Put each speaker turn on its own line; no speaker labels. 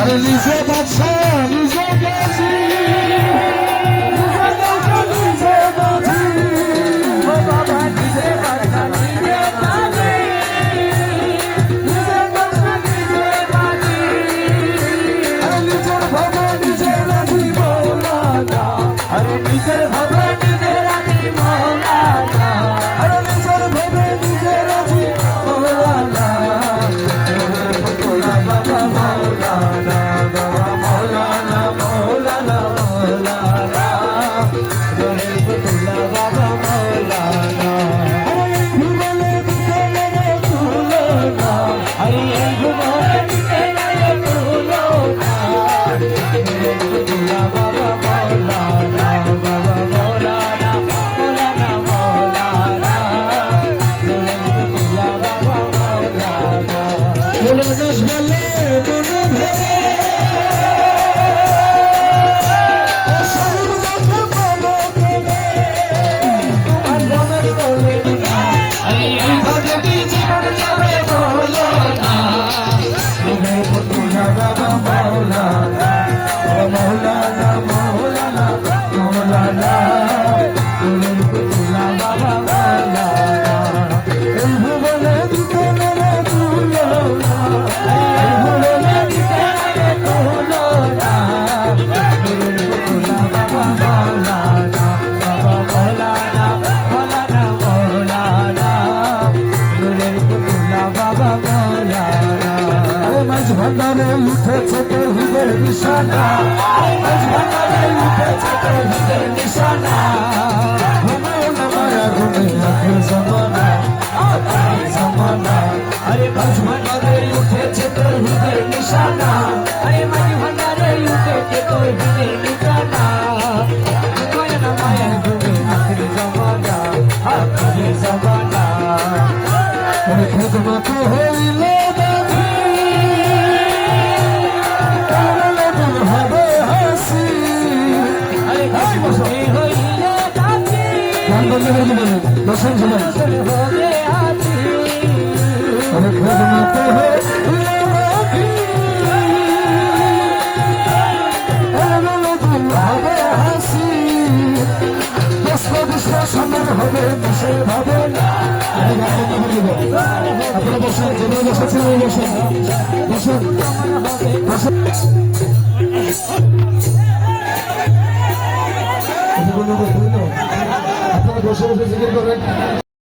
আরে নিজে বাচ্চা নিজে গেছি ভান্ডারে উঠেছে তোর হৃদয়ের নিশানা ভান্ডারে উঠেছে তোর হৃদয়ের নিশানা ঘুমেও না মায়া ঘুমে আখির জমানা জমানা আরে মাঝ ভান্ডারে উঠেছে তোর হৃদয়ের নিশানা আরে মাঝ ভান্ডারে উঠেছে তোর হৃদয়ের নিশানা ঘুমেও না মায়া ঘুমে আখির জমানা আখির জমানা আরে খেদমত হইলে দর্শন সবাই সম্মান হবে দেশের ভাবে আপনারা বসেন যেভাবে বসেছেন ওই বসেন বসেন আপনারা বসে বসে জিজ্ঞেস করেন।